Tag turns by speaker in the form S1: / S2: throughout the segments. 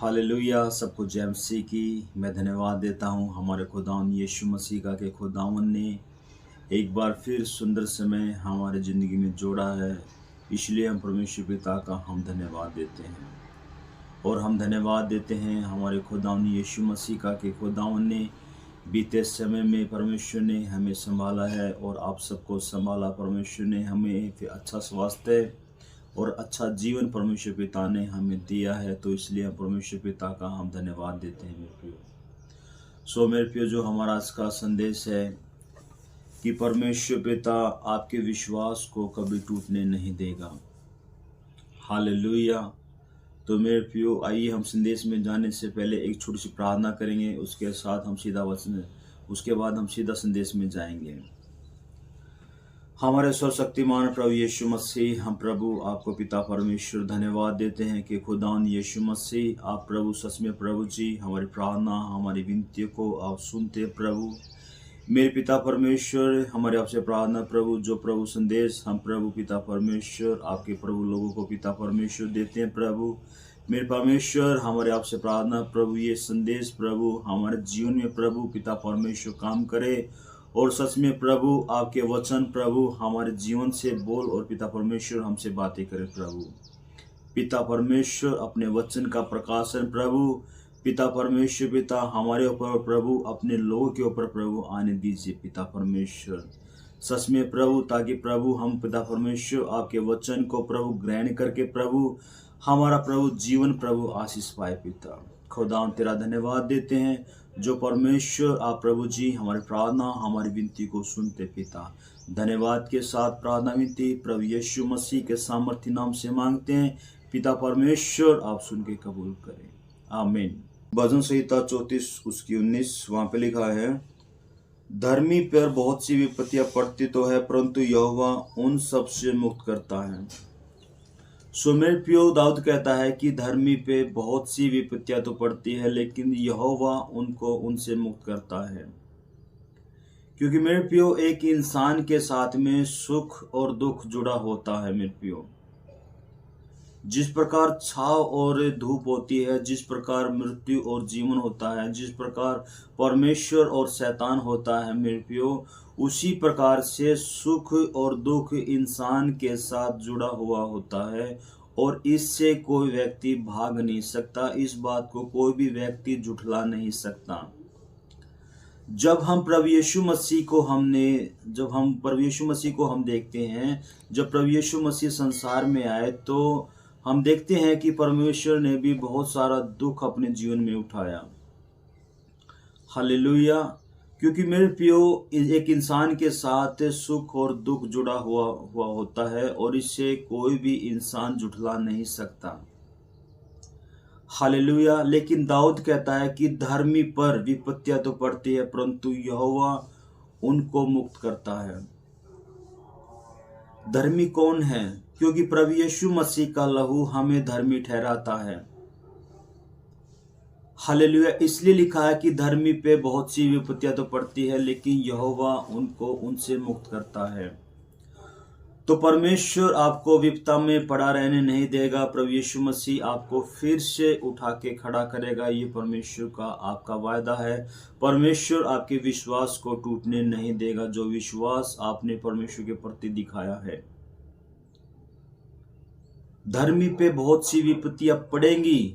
S1: Hallelujah. सबको जय मसीह की मैं धन्यवाद देता हूँ हमारे खुदावंद यीशु मसीह का कि खुदावंद ने एक बार फिर सुंदर समय हमारे ज़िंदगी में जोड़ा है। इसलिए हम परमेश्वर पिता का हम धन्यवाद देते हैं और हम धन्यवाद देते हैं हमारे खुदावंद यीशु मसीह का कि खुदावंद ने बीते समय में परमेश्वर ने हमें संभाला है और आप सबको संभाला। परमेश्वर ने हमें फिर अच्छा स्वास्थ्य और अच्छा जीवन परमेश्वर पिता ने हमें दिया है, तो इसलिए हम परमेश्वर पिता का हम धन्यवाद देते हैं मेरे प्रियो। मेरे प्रियो, जो हमारा आज का संदेश है कि परमेश्वर पिता आपके विश्वास को कभी टूटने नहीं देगा। हालेलुया। तो मेरे प्रियो, आइए हम संदेश में जाने से पहले एक छोटी सी प्रार्थना करेंगे, उसके बाद हम सीधा संदेश में जाएंगे। हमारे सर्वशक्तिमान प्रभु यीशु मसीह, हम प्रभु आपको पिता परमेश्वर धन्यवाद देते हैं कि खुदावंद यीशु मसीह आप प्रभु सच में प्रभु जी हमारी प्रार्थना हमारी विनती को आप सुनते प्रभु। मेरे पिता परमेश्वर, हमारे आपसे प्रार्थना प्रभु, जो प्रभु संदेश हम प्रभु पिता परमेश्वर आपके प्रभु लोगों को पिता परमेश्वर देते हैं प्रभु। मेरे परमेश्वर, हमारे आपसे प्रार्थना प्रभु, ये संदेश प्रभु हमारे जीवन में प्रभु पिता परमेश्वर काम करे और सच में प्रभु आपके वचन प्रभु हमारे जीवन से बोल और पिता परमेश्वर हमसे बातें करें प्रभु। पिता परमेश्वर, अपने वचन का प्रकाशन प्रभु पिता परमेश्वर पिता हमारे ऊपर प्रभु अपने लोगों के ऊपर प्रभु आने दीजिए पिता परमेश्वर। सच में प्रभु, ताकि प्रभु हम पिता परमेश्वर आपके वचन को प्रभु ग्रहण करके प्रभु हमारा प्रभु जीवन प्रभु आशीष पाए पिता। खुदा तेरा धन्यवाद देते हैं जो परमेश्वर आप प्रभु जी हमारी प्रार्थना हमारी विनती को सुनते पिता। धन्यवाद के साथ प्रार्थना विनती प्रभु यीशु मसीह के सामर्थ्य नाम से मांगते हैं पिता परमेश्वर, आप सुन के कबूल करें, आमीन। भजन संहिता 34 उसकी 19 वहाँ पे लिखा है, धर्मी पर बहुत सी विपत्तियां पड़ती तो है परंतु यहोवा उन सब से मुक्त करता है। मेरे प्रियो, दाऊद कहता है कि धर्मी पे बहुत सी विपत्तियां तो पड़ती है लेकिन यहोवा उनको उनसे मुक्त करता है। क्योंकि मेरे प्रियो, एक इंसान के साथ में सुख और दुख जुड़ा होता है मेरे प्रियो। जिस प्रकार छाव और धूप होती है, जिस प्रकार मृत्यु और जीवन होता है, जिस प्रकार परमेश्वर और शैतान होता है मेरे प्रियो, उसी प्रकार से सुख और दुख इंसान के साथ जुड़ा हुआ होता है और इससे कोई व्यक्ति भाग नहीं सकता। इस बात को कोई भी व्यक्ति झुठला नहीं सकता। जब प्रभु यीशु मसीह को हम देखते हैं, जब प्रभु यीशु मसीह संसार में आए तो हम देखते हैं कि परमेश्वर ने भी बहुत सारा दुख अपने जीवन में उठाया। हालेलुया। क्योंकि मेरे प्रियो, एक इंसान के साथ सुख और दुख जुड़ा हुआ होता है और इससे कोई भी इंसान झुठला नहीं सकता। हालेलुया। लेकिन दाऊद कहता है कि धर्मी पर विपत्तियां तो पड़ती है परंतु यहोवा उनको मुक्त करता है। धर्मी कौन है? क्योंकि प्रभु यीशु मसीह का लहू हमें धर्मी ठहराता है। हालेलुया। इसलिए लिखा है कि धर्मी पे बहुत सी विपत्तियां तो पड़ती है लेकिन यहोवा उनको उनसे मुक्त करता है। तो परमेश्वर आपको विपत्ता में पड़ा रहने नहीं देगा। प्रभु यीशु मसीह आपको फिर से उठा के खड़ा करेगा, ये परमेश्वर का आपका वायदा है। परमेश्वर आपके विश्वास को टूटने नहीं देगा, जो विश्वास आपने परमेश्वर के प्रति दिखाया है। धर्मी पे बहुत सी विपत्तियां पड़ेंगी।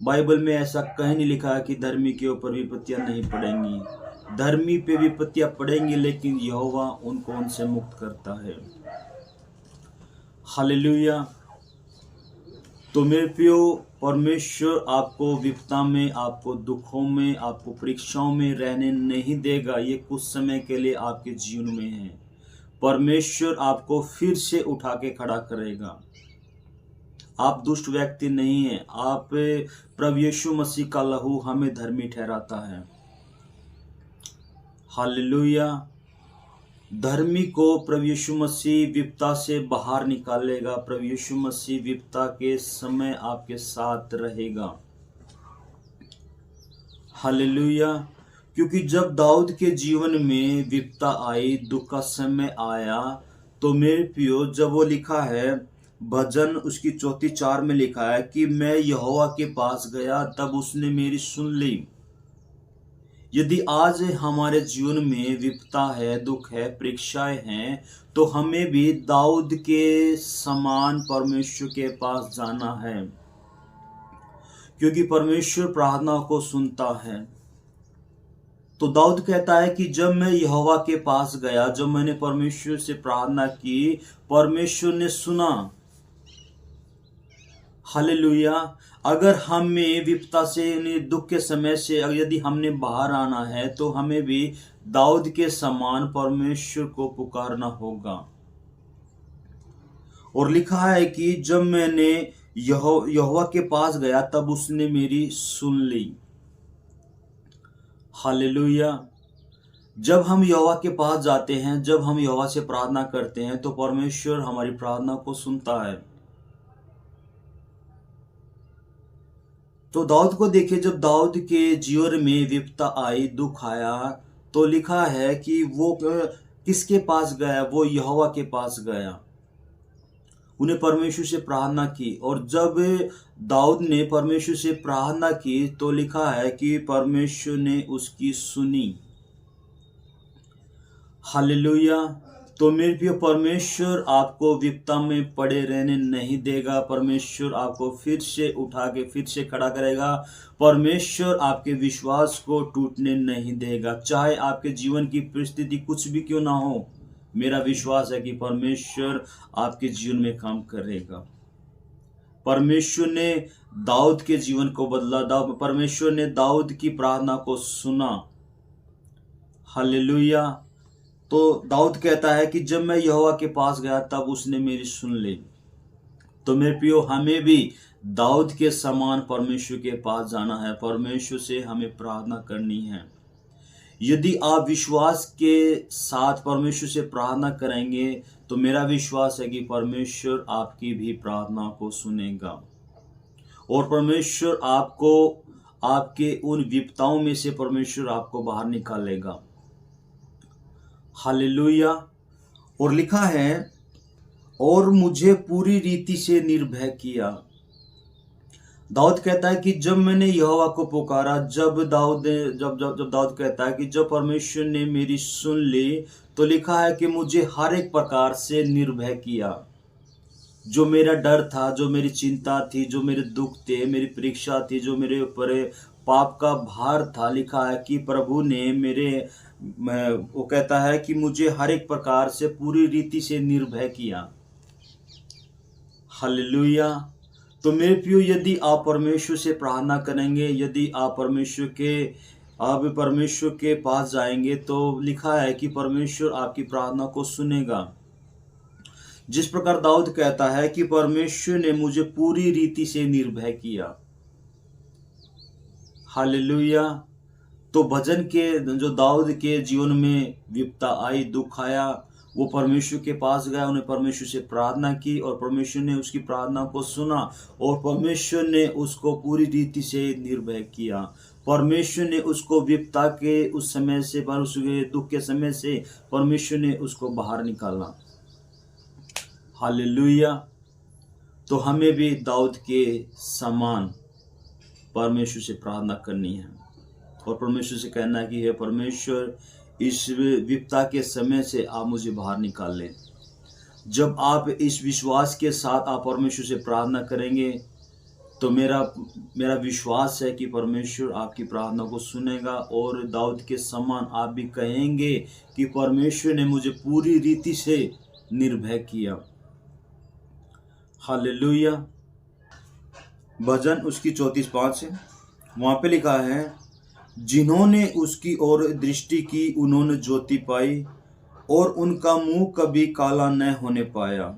S1: बाइबल में ऐसा कहीं नहीं लिखा है कि धर्मी के ऊपर विपत्तियां नहीं पड़ेंगी। धर्मी पे विपत्तियां पड़ेंगी लेकिन यहोवा उनको उनसे मुक्त करता है। हालेलुया। तो मेरे प्रियो, परमेश्वर आपको विपत्ता में, आपको दुखों में, आपको परीक्षाओं में रहने नहीं देगा। ये कुछ समय के लिए आपके जीवन में है। परमेश्वर आपको फिर से उठा के खड़ा करेगा। आप दुष्ट व्यक्ति नहीं हैं। आप प्रभु यीशु मसीह का लहू हमें धर्मी ठहराता है। हालेलुया। धर्मी को प्रभु यीशु मसीह विपत्ता से बाहर निकालेगा। प्रभु यीशु मसीह विपत्ता के समय आपके साथ रहेगा। हालेलुया। क्योंकि जब दाऊद के जीवन में विपत्ता आई, दुख का समय आया, तो मेरे प्रियो, जब वो लिखा है भजन उसकी 34 में लिखा है कि मैं यहोवा के पास गया तब उसने मेरी सुन ली। यदि आज हमारे जीवन में विपदा है, दुख है, परीक्षाएं हैं, तो हमें भी दाऊद के समान परमेश्वर के पास जाना है, क्योंकि परमेश्वर प्रार्थना को सुनता है। तो दाऊद कहता है कि जब मैं यहोवा के पास गया, जब मैंने परमेश्वर से प्रार्थना की, परमेश्वर ने सुना। हालेलुया। अगर हमें विपदा से, दुख के समय से यदि हमने बाहर आना है, तो हमें भी दाऊद के समान परमेश्वर को पुकारना होगा। और लिखा है कि जब मैंने यहोवा के पास गया तब उसने मेरी सुन ली। हालेलुया। जब हम यहोवा के पास जाते हैं, जब हम यहोवा से प्रार्थना करते हैं, तो परमेश्वर हमारी प्रार्थना को सुनता है। तो दाऊद को देखिए, जब दाऊद के जीवन में विपदा आई, दुख आया, तो लिखा है कि वो किसके पास गया? वो यहोवा के पास गया। उन्हें परमेश्वर से प्रार्थना की, और जब दाऊद ने परमेश्वर से प्रार्थना की तो लिखा है कि परमेश्वर ने उसकी सुनी। हालेलुया। तो मेरे प्रिय, परमेश्वर आपको विपदा में पड़े रहने नहीं देगा। परमेश्वर आपको फिर से उठा के फिर से खड़ा करेगा। परमेश्वर आपके विश्वास को टूटने नहीं देगा, चाहे आपके जीवन की परिस्थिति कुछ भी क्यों ना हो। मेरा विश्वास है कि परमेश्वर आपके जीवन में काम करेगा। परमेश्वर ने दाऊद के जीवन को बदला। परमेश्वर ने दाऊद की प्रार्थना को सुना। हालेलुया। तो दाऊद कहता है कि जब मैं यहोवा के पास गया तब उसने मेरी सुन ली। तो मेरे प्रियो, हमें भी दाऊद के समान परमेश्वर के पास जाना है। परमेश्वर से हमें प्रार्थना करनी है। यदि आप विश्वास के साथ परमेश्वर से प्रार्थना करेंगे, तो मेरा विश्वास है कि परमेश्वर आपकी भी प्रार्थना को सुनेगा, और परमेश्वर आपको, आपके उन विपदाओं में से परमेश्वर आपको बाहर निकालेगा। हालेलुया। और लिखा है, और मुझे पूरी रीति से निर्भय किया। दाऊद कहता है कि जब मैंने यहोवा को पुकारा, जब दाऊद कहता है कि जब परमेश्वर ने मेरी सुन ली, तो लिखा है कि मुझे हर एक प्रकार से निर्भय किया। जो मेरा डर था, जो मेरी चिंता थी, जो मेरे दुख थे, मेरी परीक्षा थी, जो मेरे ऊपर पाप का भार था, लिखा है कि प्रभु ने वो कहता है कि मुझे हर एक प्रकार से पूरी रीति से निर्भय किया। हालेलुया। तो मेरे प्रियो, यदि आप परमेश्वर से प्रार्थना करेंगे, यदि आप परमेश्वर के पास जाएंगे, तो लिखा है कि परमेश्वर आपकी प्रार्थना को सुनेगा। जिस प्रकार दाऊद कहता है कि परमेश्वर ने मुझे पूरी रीति से निर्भय किया। हालेलुया। तो भजन के जो दाऊद के जीवन में विपदा आई, दुख आया, वो परमेश्वर के पास गया, उन्हें परमेश्वर से प्रार्थना की, और परमेश्वर ने उसकी प्रार्थना को सुना, और परमेश्वर ने उसको पूरी रीति से निर्भय किया। परमेश्वर ने उसको विपदा के उस समय से, उसके दुख के समय से परमेश्वर ने उसको बाहर निकाला। हालेलुया। तो हमें भी दाऊद के समान परमेश्वर से प्रार्थना करनी है, और परमेश्वर से कहना है कि हे परमेश्वर, इस विपदा के समय से आप मुझे बाहर निकाल लें। जब आप इस विश्वास के साथ आप परमेश्वर से प्रार्थना करेंगे, तो मेरा विश्वास है कि परमेश्वर आपकी प्रार्थना को सुनेगा, और दाऊद के समान आप भी कहेंगे कि परमेश्वर ने मुझे पूरी रीति से निर्भय किया। हालेलुया। भजन उसकी 34:5 है, वहाँ पे लिखा है, जिन्होंने उसकी ओर दृष्टि की उन्होंने ज्योति पाई, और उनका मुंह कभी काला न होने पाया।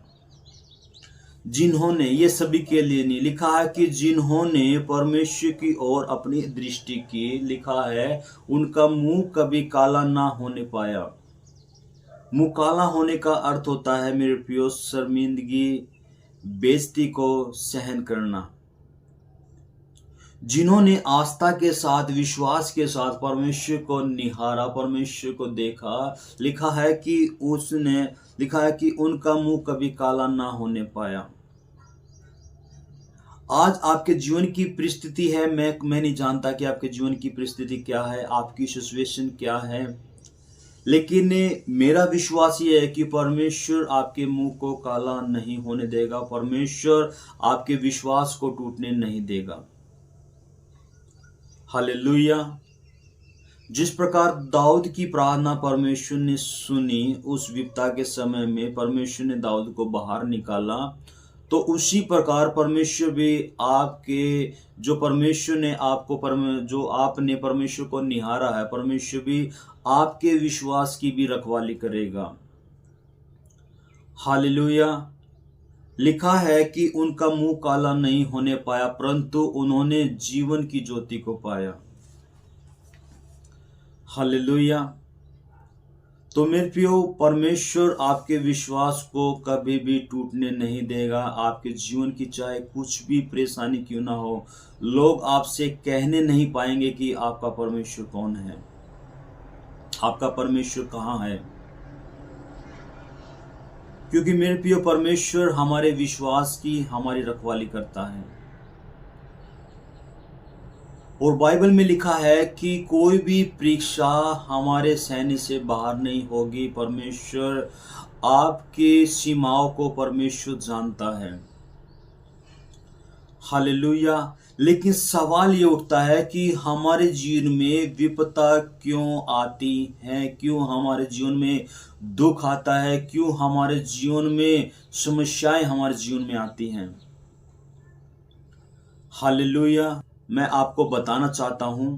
S1: जिन्होंने, ये सभी के लिए नहीं, लिखा है कि जिन्होंने परमेश्वर की ओर अपनी दृष्टि की, लिखा है उनका मुंह कभी काला ना होने पाया। मुंह काला होने का अर्थ होता है मेरे प्रियो, शर्मिंदगी, बेइज्जती को सहन करना। जिन्होंने आस्था के साथ, विश्वास के साथ परमेश्वर को निहारा, परमेश्वर को देखा, लिखा है कि उनका मुंह कभी काला ना होने पाया। आज आपके जीवन की परिस्थिति है, मैं नहीं जानता कि आपके जीवन की परिस्थिति क्या है, आपकी सिचुएशन क्या है, लेकिन मेरा विश्वास ये है कि परमेश्वर आपके मुंह को काला नहीं होने देगा, परमेश्वर आपके विश्वास को टूटने नहीं देगा। हालेलुया। जिस प्रकार दाऊद की प्रार्थना परमेश्वर ने सुनी, उस विपदा के समय में परमेश्वर ने दाऊद को बाहर निकाला, तो उसी प्रकार परमेश्वर भी आपके, जो परमेश्वर ने आपको जो आपने परमेश्वर को निहारा है, परमेश्वर भी आपके विश्वास की भी रखवाली करेगा। हालेलुया। लिखा है कि उनका मुंह काला नहीं होने पाया, परंतु उन्होंने जीवन की ज्योति को पाया। हालेलुया। तो मेरे प्रियो, परमेश्वर आपके विश्वास को कभी भी टूटने नहीं देगा। आपके जीवन की चाहे कुछ भी परेशानी क्यों ना हो, लोग आपसे कहने नहीं पाएंगे कि आपका परमेश्वर कौन है, आपका परमेश्वर कहाँ है। क्योंकि मेरे प्रियो, परमेश्वर हमारे विश्वास की हमारी रखवाली करता है। और बाइबल में लिखा है कि कोई भी परीक्षा हमारे सहने से बाहर नहीं होगी। परमेश्वर आपके सीमाओं को परमेश्वर जानता है। हालेलुया। लेकिन सवाल ये उठता है कि हमारे जीवन में विपदा क्यों आती है, क्यों हमारे जीवन में दुख आता है, क्यों हमारे जीवन में समस्याएं हमारे जीवन में आती हैं। हालेलुया। मैं आपको बताना चाहता हूं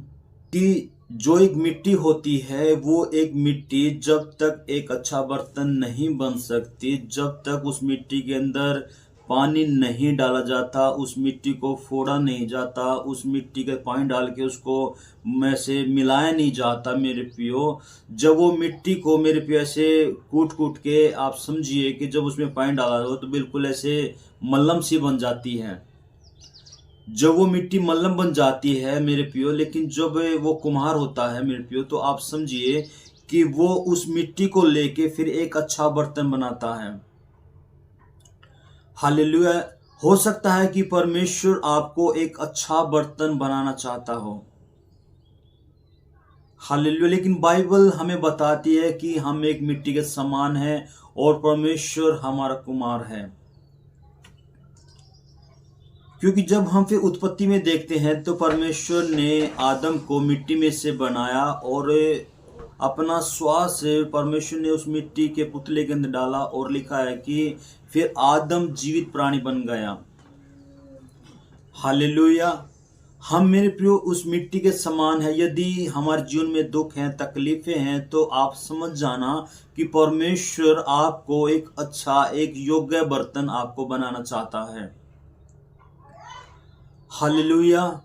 S1: कि जो एक मिट्टी होती है, वो एक मिट्टी जब तक एक अच्छा बर्तन नहीं बन सकती, जब तक उस मिट्टी के अंदर पानी नहीं डाला जाता, उस मिट्टी को फोड़ा नहीं जाता, उस मिट्टी के पानी डाल के उसको में से मिलाया नहीं जाता। मेरे प्रियो, जब वो मिट्टी को मेरे प्रियो ऐसे कूट कूट के, आप समझिए कि जब उसमें पानी डाला हो तो बिल्कुल ऐसे मल्लम सी बन जाती है। जब वो मिट्टी मल्लम बन जाती है मेरे प्रियो, लेकिन जब वो कुम्हार होता है मेरे प्रियो, तो आप समझिए कि वो उस मिट्टी को लेके फिर एक अच्छा बर्तन बनाता है। हालेलुया। हो सकता है कि परमेश्वर आपको एक अच्छा बर्तन बनाना चाहता हो। हालेलुया। लेकिन बाइबल हमें बताती है कि हम एक मिट्टी के समान हैं और परमेश्वर हमारा कुम्हार है। क्योंकि जब हम फिर उत्पत्ति में देखते हैं तो परमेश्वर ने आदम को मिट्टी में से बनाया और अपना श्वास परमेश्वर ने उस मिट्टी के पुतले के अंदर डाला, और लिखा है कि फिर आदम जीवित प्राणी बन गया। हालेलुया। हम मेरे प्रियो उस मिट्टी के समान है। यदि हमारे जीवन में दुख हैं, तकलीफें हैं, तो आप समझ जाना कि परमेश्वर आपको एक अच्छा, एक योग्य बर्तन आपको बनाना चाहता है। हालेलुया।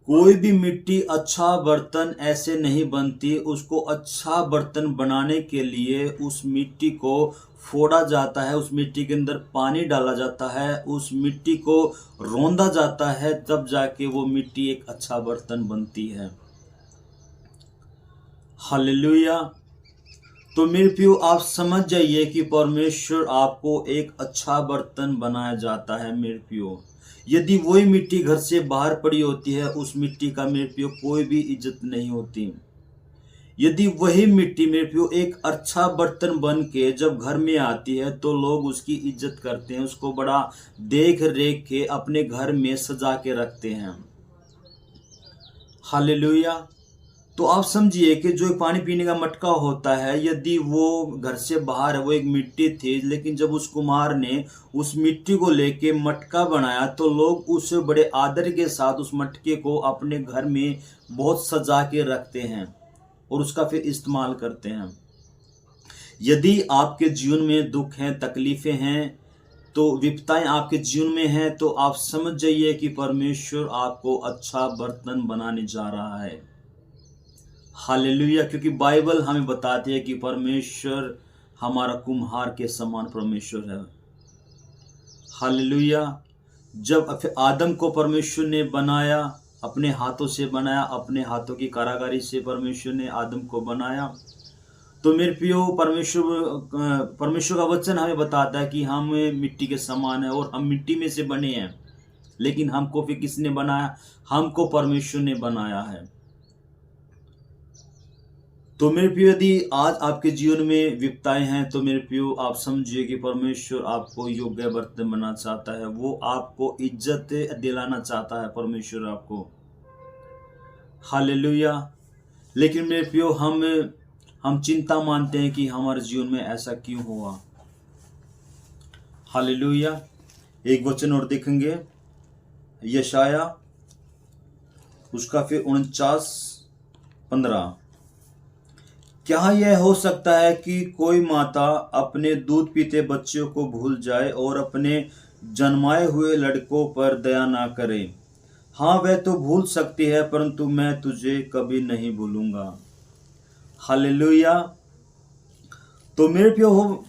S1: कोई भी मिट्टी अच्छा बर्तन ऐसे नहीं बनती। उसको अच्छा बर्तन बनाने के लिए उस मिट्टी को फोड़ा जाता है, उस मिट्टी के अंदर पानी डाला जाता है, उस मिट्टी को रौंदा जाता है, तब जाके वो मिट्टी एक अच्छा बर्तन बनती है। हालेलुया। तो मेरे प्रियो, आप समझ जाइए कि परमेश्वर आपको एक अच्छा बर्तन बनाया जाता है। मेरे प्रियो, यदि वही मिट्टी घर से बाहर पड़ी होती है, उस मिट्टी का मेरे प्रियो कोई भी इज्जत नहीं होती। यदि वही मिट्टी मेरे प्रियो एक अच्छा बर्तन बन के जब घर में आती है, तो लोग उसकी इज्जत करते हैं, उसको बड़ा देख रेख के अपने घर में सजा के रखते हैं। हालेलुया। तो आप समझिए कि जो पानी पीने का मटका होता है, यदि वो घर से बाहर है, वो एक मिट्टी थी, लेकिन जब उस कुम्हार ने उस मिट्टी को लेके मटका बनाया, तो लोग उसे बड़े आदर के साथ उस मटके को अपने घर में बहुत सजा के रखते हैं और उसका फिर इस्तेमाल करते हैं। यदि आपके जीवन में दुख हैं, तकलीफें हैं, तो विपदाएं आपके जीवन में हैं, तो आप समझ जाइए कि परमेश्वर आपको अच्छा बर्तन बनाने जा रहा है। हालेलुया। क्योंकि बाइबल हमें बताती है कि परमेश्वर हमारा कुम्हार के समान परमेश्वर है। हालेलुया। जब आदम को परमेश्वर ने बनाया, अपने हाथों से बनाया, अपने हाथों की कारागारी से परमेश्वर ने आदम को बनाया, तो मेरे प्रियो, परमेश्वर का वचन हमें बताता है कि हम मिट्टी के समान है और हम मिट्टी में से बने हैं। लेकिन हमको फिर किसने बनाया? हमको परमेश्वर ने बनाया है। तो मेरे प्रियो, यदि आज आपके जीवन में विपत्ताएं हैं तो मेरे प्रियो आप समझिए कि परमेश्वर आपको योग्य बर्तन बनाना चाहता है, वो आपको इज्जत दिलाना चाहता है परमेश्वर आपको। हालेलुया। लेकिन मेरे प्रियो, हम चिंता मानते हैं कि हमारे जीवन में ऐसा क्यों हुआ। हालेलुया। एक वचन और देखेंगे, यशाया उसका फिर 49:15। क्या यह हो सकता है कि कोई माता अपने दूध पीते बच्चों को भूल जाए और अपने जन्माए हुए लड़कों पर दया ना करे? हाँ, वह तो भूल सकती है, परंतु मैं तुझे कभी नहीं भूलूंगा। हालेलुया। तो मेरे प्रियो,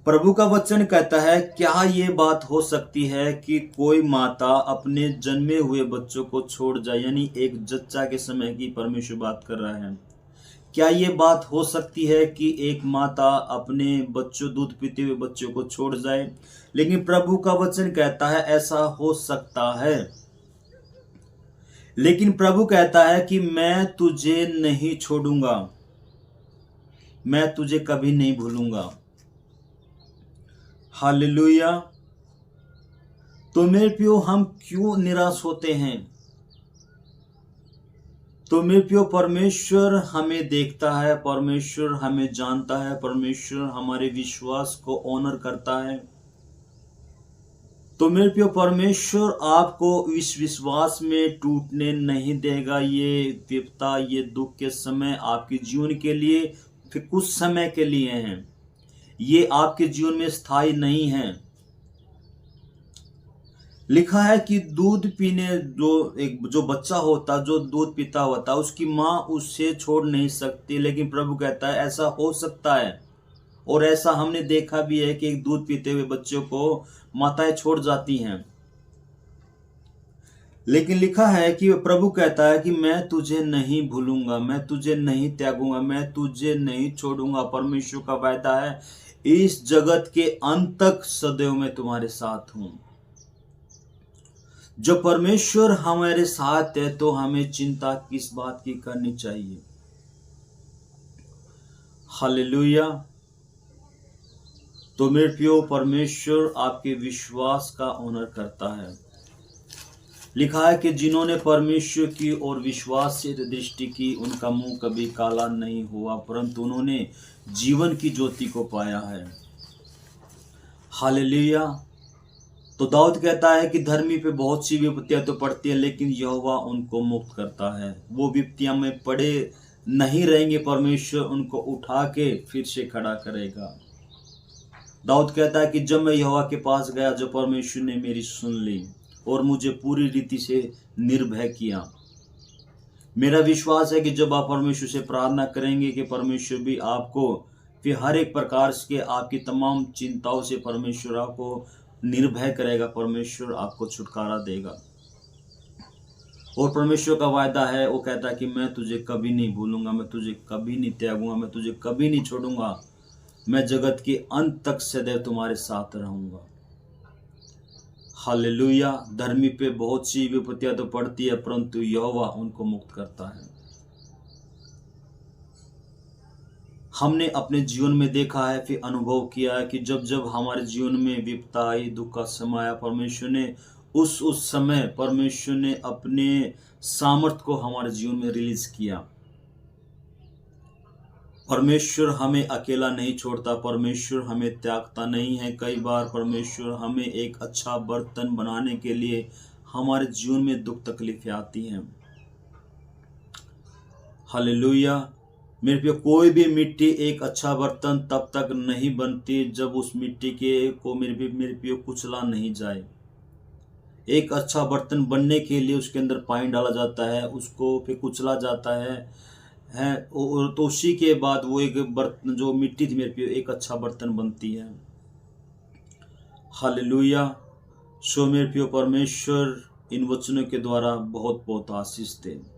S1: प्रभु का वचन कहता है, क्या ये बात हो सकती है कि कोई माता अपने जन्मे हुए बच्चों को छोड़ जाए? यानी एक जच्चा के समय की परमेश्वर बात कर रहा है। क्या ये बात हो सकती है कि एक माता अपने बच्चों, दूध पीते हुए बच्चों को छोड़ जाए? लेकिन प्रभु का वचन कहता है ऐसा हो सकता है। लेकिन प्रभु कहता है कि मैं तुझे नहीं छोड़ूंगा, मैं तुझे कभी नहीं भूलूंगा। हालेलुया। तो मेरे प्रियो, हम क्यों निराश होते हैं? तो मेरे प्रियो, परमेश्वर हमें देखता है, परमेश्वर हमें जानता है, परमेश्वर हमारे विश्वास को ऑनर करता है। तो मेरे प्रियो, परमेश्वर आपको इस विश्वास में टूटने नहीं देगा। ये विपदा, ये दुख के समय आपके जीवन के लिए फिर कुछ समय के लिए हैं, ये आपके जीवन में स्थायी नहीं है। लिखा है कि दूध पीने जो बच्चा होता, जो दूध पीता होता, उसकी माँ उससे छोड़ नहीं सकती। लेकिन प्रभु कहता है ऐसा हो सकता है, और ऐसा हमने देखा भी है कि एक दूध पीते हुए बच्चों को माताएं छोड़ जाती हैं। लेकिन लिखा है कि प्रभु कहता है कि मैं तुझे नहीं भूलूंगा, मैं तुझे नहीं त्यागूंगा, मैं तुझे नहीं छोड़ूंगा। परमेश्वर का वायदा है, इस जगत के अंत तक सदैव मैं तुम्हारे साथ हूं। जो परमेश्वर हमारे साथ है तो हमें चिंता किस बात की करनी चाहिए? हालेलुया। तो मेरे प्रियो, परमेश्वर आपके विश्वास का ऑनर करता है। लिखा है कि जिन्होंने परमेश्वर की और विश्वास से दृष्टि की, उनका मुंह कभी काला नहीं हुआ, परंतु उन्होंने जीवन की ज्योति को पाया है। हालेलुया। तो दाऊद कहता है कि धर्मी पे बहुत सी विपत्तियां तो पड़ती है, लेकिन यहोवा उनको मुक्त करता है। वो विपत्तियां में पड़े नहीं रहेंगे, परमेश्वर उनको उठा के फिर से खड़ा करेगा। दाऊद कहता है कि जब मैं यहोवा के पास गया, जो परमेश्वर ने मेरी सुन ली और मुझे पूरी रीति से निर्भय किया। मेरा विश्वास है कि जब आप परमेश्वर से प्रार्थना करेंगे कि परमेश्वर भी आपको फिर हर एक प्रकार के आपकी तमाम चिंताओं से परमेश्वर आपको निर्भय करेगा, परमेश्वर आपको छुटकारा देगा। और परमेश्वर का वायदा है, वो कहता है कि मैं तुझे कभी नहीं भूलूंगा, मैं तुझे कभी नहीं त्यागूंगा, मैं तुझे कभी नहीं छोड़ूंगा, मैं जगत के अंत तक सदैव तुम्हारे साथ रहूंगा। हालेलुया। धर्मी पे बहुत सी विपत्तियां तो पड़ती है, परंतु यहोवा उनको मुक्त करता है। हमने अपने जीवन में देखा है, फिर अनुभव किया है कि जब जब हमारे जीवन में विपत्ता आई, दुख का समय आया, परमेश्वर ने उस समय परमेश्वर ने अपने सामर्थ को हमारे जीवन में रिलीज किया। परमेश्वर हमें अकेला नहीं छोड़ता, परमेश्वर हमें त्यागता नहीं है। कई बार परमेश्वर हमें एक अच्छा बर्तन बनाने के लिए हमारे जीवन में दुख तकलीफें आती हैं। हालेलुया। मेरे प्रिय, कोई भी मिट्टी एक अच्छा बर्तन तब तक नहीं बनती जब उस मिट्टी के को मेरे प्रिय कुचला नहीं जाए। एक अच्छा बर्तन बनने के लिए उसके अंदर पानी डाला जाता है, उसको फिर कुचला जाता है और तो उसी के बाद वो एक बर्तन, जो मिट्टी थी मेरे प्रिय, एक अच्छा बर्तन बनती है। हालेलुया। सो मेरे प्रिय, परमेश्वर इन वचनों के द्वारा बहुत बहुत आशीष दे।